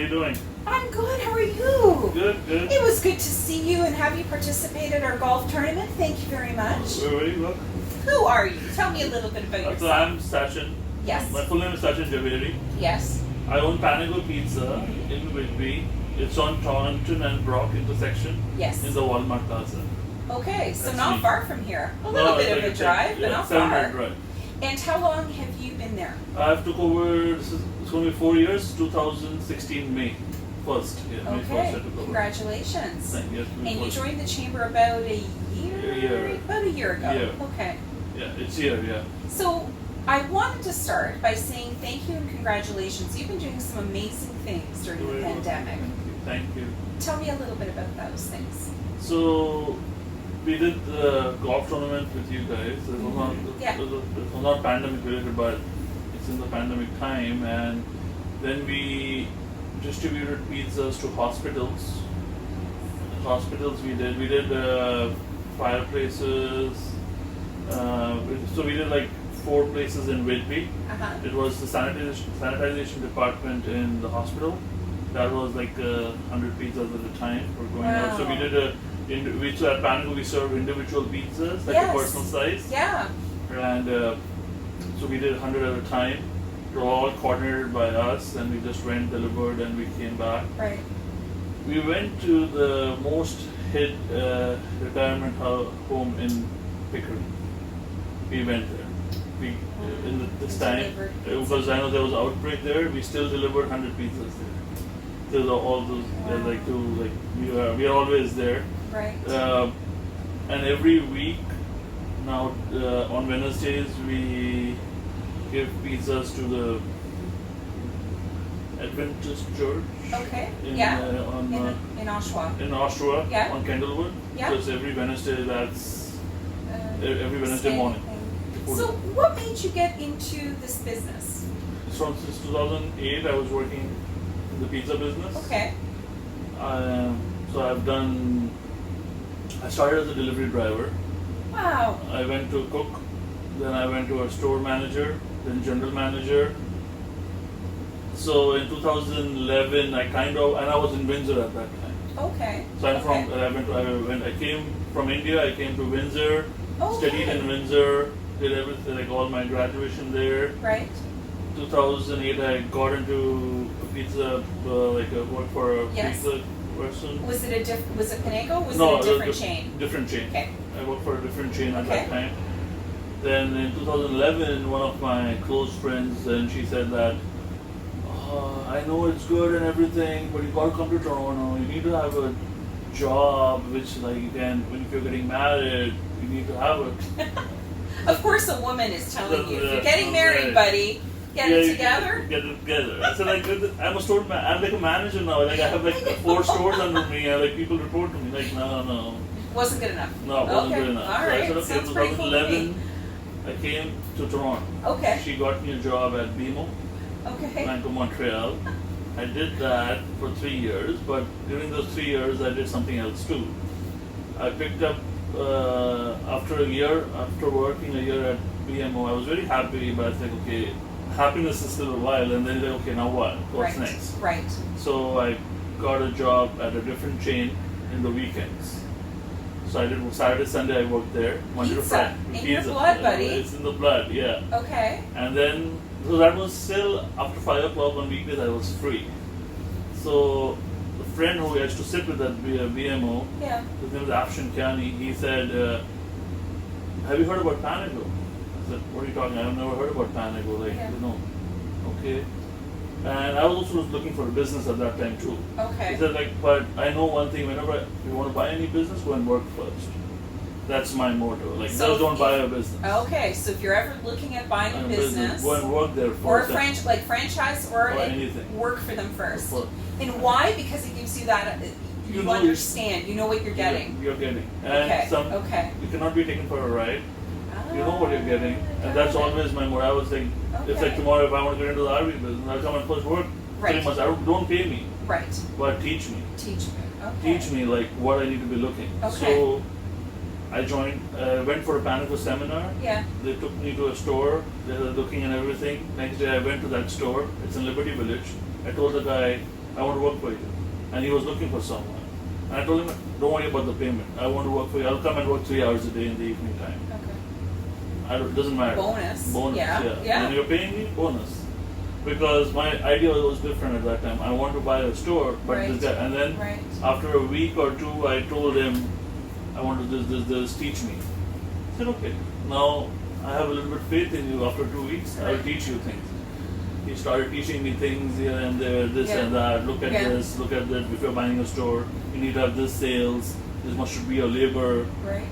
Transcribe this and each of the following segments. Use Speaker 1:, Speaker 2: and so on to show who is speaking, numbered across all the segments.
Speaker 1: you doing?
Speaker 2: I'm good. How are you?
Speaker 1: Good, good.
Speaker 2: It was good to see you and have you participate in our golf tournament. Thank you very much.
Speaker 1: Where you look?
Speaker 2: Who are you? Tell me a little bit about
Speaker 1: So
Speaker 2: yourself.
Speaker 1: I'm Sachin.
Speaker 2: Yes.
Speaker 1: My full name is Sachin Javeri.
Speaker 2: Yes.
Speaker 1: I own Panago Pizza in Whitby. It's on Taunton and Brock intersection.
Speaker 2: Yes.
Speaker 1: In the Walmart Plaza.
Speaker 2: Okay, so
Speaker 1: That's
Speaker 2: not
Speaker 1: me.
Speaker 2: far from here. A little bit of a drive, but not
Speaker 1: 7
Speaker 2: far.
Speaker 1: minute drive.
Speaker 2: And how long have you been there?
Speaker 1: I've took over. It's going to be 4 years. 2016 May 1st. Yeah, May 1st I
Speaker 2: Okay,
Speaker 1: took over.
Speaker 2: congratulations.
Speaker 1: Thank you.
Speaker 2: And you joined the chamber about a year? About a year ago.
Speaker 1: Yeah.
Speaker 2: Okay.
Speaker 1: Yeah, it's here. Yeah.
Speaker 2: So I wanted to start by saying thank you and congratulations. You've been doing some amazing things during the pandemic.
Speaker 1: Thank you.
Speaker 2: Tell me a little bit about those things.
Speaker 1: So we did the golf tournament with you guys. It was not,
Speaker 2: Yeah.
Speaker 1: it was not pandemic related, but it's in the pandemic time. And then we distributed pizzas to hospitals. Hospitals we did fireplaces. So we did like 4 places in Whitby.
Speaker 2: Uh-huh.
Speaker 1: It was the sanitization department in the hospital. That was like 100 pizzas at a time for going out. So we did so at Panago we serve individual pizzas, like a personal size.
Speaker 2: Yeah.
Speaker 1: And so we did 100 at a time. They were all coordinated by us, and we just went, delivered, and we came back.
Speaker 2: Right.
Speaker 1: We went to the most hit retirement home in Pickering. We went there. We this time because I know there was outbreak there. We still delivered 100 pizzas there. There's all those we are always there.
Speaker 2: Right.
Speaker 1: And every week now on Wednesdays we give pizzas to the Adventist Church.
Speaker 2: Okay.
Speaker 1: In,
Speaker 2: in Oshawa.
Speaker 1: In Oshawa.
Speaker 2: Yeah.
Speaker 1: On Kendallwood.
Speaker 2: Yeah.
Speaker 1: So it's every Wednesday. That's every Wednesday morning.
Speaker 2: So what made you get into this business?
Speaker 1: Since 2008, I was working in the pizza business.
Speaker 2: Okay.
Speaker 1: So I started as a delivery driver.
Speaker 2: Wow.
Speaker 1: I went to cook, then I went to a store manager, then general manager. So in 2011, and I was in Windsor at that time.
Speaker 2: Okay.
Speaker 1: So I came from India. I came to Windsor, studied in Windsor, did everything, like all my graduation there.
Speaker 2: Right.
Speaker 1: 2008, I got into pizza, worked for a pizza person.
Speaker 2: Was it Panago? Was
Speaker 1: No,
Speaker 2: it a different chain?
Speaker 1: Different chain.
Speaker 2: Okay.
Speaker 1: I worked for a different chain at that time. Then in 2011, one of my close friends, and she said that, I know it's good and everything, but you got to come to Toronto. You need to have a job, which like you can, if you're getting married, you need to have it.
Speaker 2: Of course, a woman is telling you, if you're getting married, buddy, get it together.
Speaker 1: Get it together. I said, I'm a store man. I'm like a manager now. Like I have like 4 stores under me. And, people report to me. Like no.
Speaker 2: Wasn't good enough.
Speaker 1: No, it wasn't good enough.
Speaker 2: All right.
Speaker 1: So I said, okay, 2011, I came to Toronto.
Speaker 2: Okay.
Speaker 1: She got me a job at BMO, Bank of Montreal. I did that for 3 years, but during those 3 years, I did something else too. I picked up after working a year at BMO, I was very happy, but I was like, okay, happiness is still a while, and then like, okay, now what? What's next?
Speaker 2: Right.
Speaker 1: So I got a job at a different chain in the weekends. So I did Saturday, Sunday, I worked there. Monday to Friday.
Speaker 2: In your blood, buddy.
Speaker 1: It's in the blood, yeah.
Speaker 2: Okay.
Speaker 1: And then, so that was still after 5 o'clock on weekdays, I was free. So the friend who I used to sit with at BMO, his name is Afshan Kiani, he said, have you heard about Panago? I said, what are you talking about? I've never heard about Panago. Okay. And I was also looking for a business at that time too.
Speaker 2: Okay.
Speaker 1: He said, but I know one thing, whenever you want to buy any business, go and work first. That's my motto. Just don't buy a business.
Speaker 2: Okay, so if you're ever looking at buying a business,
Speaker 1: go and work there first.
Speaker 2: Or franchise or
Speaker 1: anything.
Speaker 2: Work for them first. And why? Because it gives you that, you understand, you know what you're getting.
Speaker 1: You're getting. And you cannot be taken for a ride. You know what you're getting. And that's always my motto. I was like, it's like tomorrow if I want to get into the RV business, I'll come and first work 3 months. Don't pay me.
Speaker 2: Right.
Speaker 1: But teach me.
Speaker 2: Okay.
Speaker 1: Teach me what I need to be looking.
Speaker 2: Okay.
Speaker 1: So I joined, went for a Panago seminar.
Speaker 2: Yeah.
Speaker 1: They took me to a store. They were looking and everything. Next day I went to that store. It's in Liberty Village. I told the guy, I want to work for you. And he was looking for someone. And I told him, don't worry about the payment. I want to work for you. I'll come and work 3 hours a day in the evening time.
Speaker 2: Okay.
Speaker 1: It doesn't matter.
Speaker 2: Bonus.
Speaker 1: Bonus,
Speaker 2: Yeah.
Speaker 1: When you're paying me, bonus. Because my idea was different at that time. I wanted to buy a store, but
Speaker 2: Right.
Speaker 1: this guy, and then
Speaker 2: Right.
Speaker 1: after a week or two, I told him, I want to this, teach me. He said, okay, now I have a little bit faith in you. After 2 weeks, I will teach you things. He started teaching me things here and there, this and that. Look at this, look at that. If you're buying a store, you need to have this sales. This must should be your labor.
Speaker 2: Right.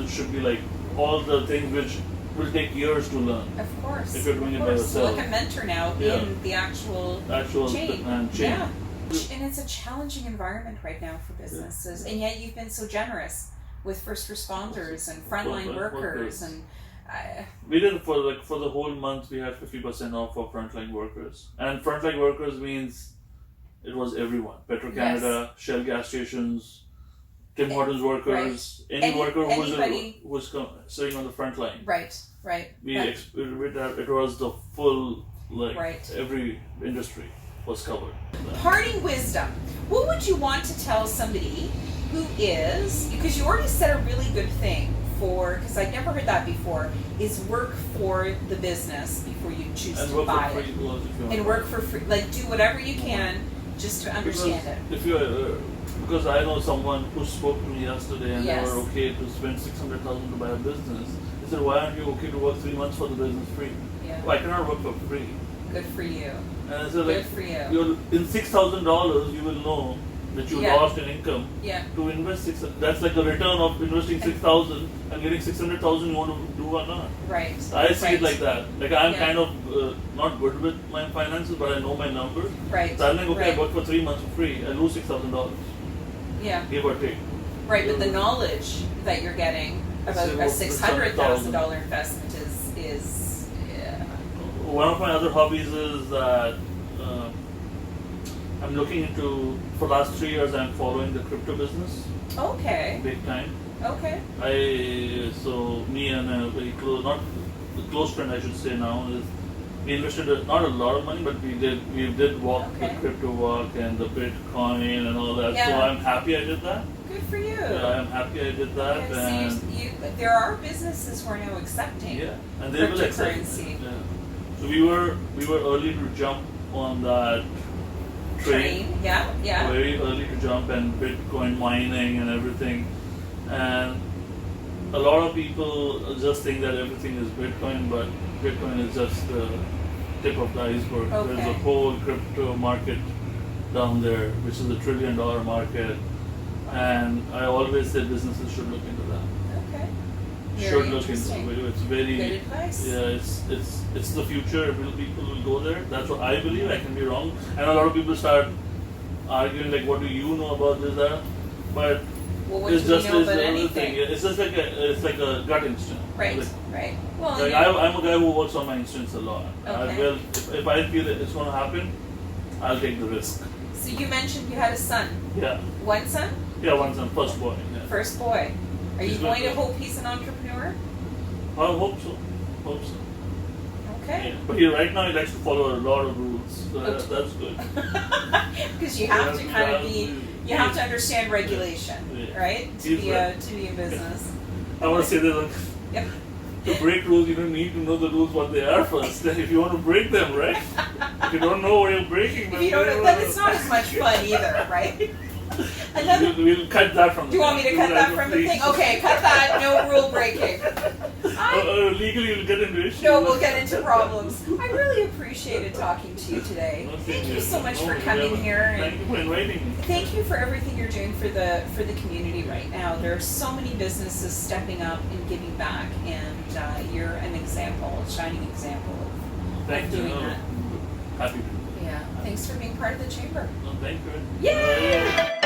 Speaker 1: Should be like all the things which will take years to learn.
Speaker 2: Of course.
Speaker 1: If you're doing it by
Speaker 2: So
Speaker 1: yourself.
Speaker 2: like a mentor now in the actual chain. Yeah. And it's a challenging environment right now for businesses, and yet you've been so generous with first responders and frontline workers and.
Speaker 1: We did for the whole month. We had 50% off for frontline workers, and frontline workers means it was everyone: Petro Canada, Shell gas stations, Tim Hortons workers, any worker who was sitting on the front line.
Speaker 2: Right.
Speaker 1: It was the full every industry was covered.
Speaker 2: Parting wisdom. What would you want to tell somebody who is, because you already said a really good thing because I'd never heard that before, is work for the business before you choose to buy it. And work for free. Like do whatever you can just to understand it.
Speaker 1: If you because I know someone who spoke to me yesterday and they were okay to spend $600,000 to buy a business. They said, why aren't you okay to work 3 months for the business free?
Speaker 2: Yeah.
Speaker 1: Well, I cannot work for free.
Speaker 2: Good for you.
Speaker 1: And I said,
Speaker 2: good for you.
Speaker 1: In $6,000 you will know that you lost in income.
Speaker 2: Yeah.
Speaker 1: To invest that's like the return of investing 6,000 and getting 600,000 you want to do or not.
Speaker 2: Right.
Speaker 1: I see it like that. Like I'm kind of not good with my finances, but I know my numbers.
Speaker 2: Right.
Speaker 1: So I'm like, okay, I work for 3 months for free. I lose $6,000.
Speaker 2: Yeah.
Speaker 1: Give or take.
Speaker 2: Right, but the knowledge that you're getting about a $600,000 investment is
Speaker 1: One of my other hobbies is that I'm looking into, for the last 3 years I'm following the crypto business.
Speaker 2: Okay.
Speaker 1: Big time.
Speaker 2: Okay.
Speaker 1: Me and a very close friend I should say now, we invested not a lot of money, but we did walk the crypto walk and the Bitcoin and all that. So I'm happy I did that.
Speaker 2: Good for you.
Speaker 1: Yeah, I'm happy I did that.
Speaker 2: There are businesses who are now accepting
Speaker 1: and they will accept
Speaker 2: cryptocurrency.
Speaker 1: So we were early to jump on that train.
Speaker 2: Yeah.
Speaker 1: Very early to jump and Bitcoin mining and everything. And a lot of people just think that everything is Bitcoin, but Bitcoin is just the tip of the iceberg.
Speaker 2: Okay.
Speaker 1: There's a whole crypto market down there, which is a $1 trillion market. And I always say businesses should look into that.
Speaker 2: Okay.
Speaker 1: Should look into it. It's very
Speaker 2: good advice.
Speaker 1: Yeah, it's the future. People will go there. That's what I believe. I can be wrong. And a lot of people start arguing like, what do you know about this? That? But
Speaker 2: it's just anything.
Speaker 1: It's just like a gut instinct.
Speaker 2: Right. Well,
Speaker 1: like I'm a guy who works on my instincts a lot.
Speaker 2: Okay.
Speaker 1: If I feel that it's going to happen, I'll take the risk.
Speaker 2: So you mentioned you had a son.
Speaker 1: Yeah.
Speaker 2: One son?
Speaker 1: Yeah, one son. First boy. Yeah.
Speaker 2: First boy. Are you going to hope he's an entrepreneur?
Speaker 1: I hope so.
Speaker 2: Okay.
Speaker 1: Yeah. But right now he likes to follow a lot of rules. So that's good.
Speaker 2: Because you have to kind of you have to understand regulation, right? To be a business.
Speaker 1: I want to say that to break rules, you don't need to know the rules what they are first. If you want to break them, right? If you don't know what you're breaking,
Speaker 2: then it's not as much fun either, right?
Speaker 1: We'll cut that from the thing.
Speaker 2: Do you want me to cut that from the thing? Okay, cut that. No rule breaking.
Speaker 1: Legally, you'll get into issues.
Speaker 2: No, we'll get into problems. I really appreciated talking to you today. Thank you so much for coming here.
Speaker 1: Thank you for inviting me.
Speaker 2: Thank you for everything you're doing for the community right now. There are so many businesses stepping up and giving back, and you're an example, a shining example of doing that.
Speaker 1: Happy to.
Speaker 2: Yeah. Thanks for being part of the chamber.
Speaker 1: Thank you.
Speaker 2: Yay!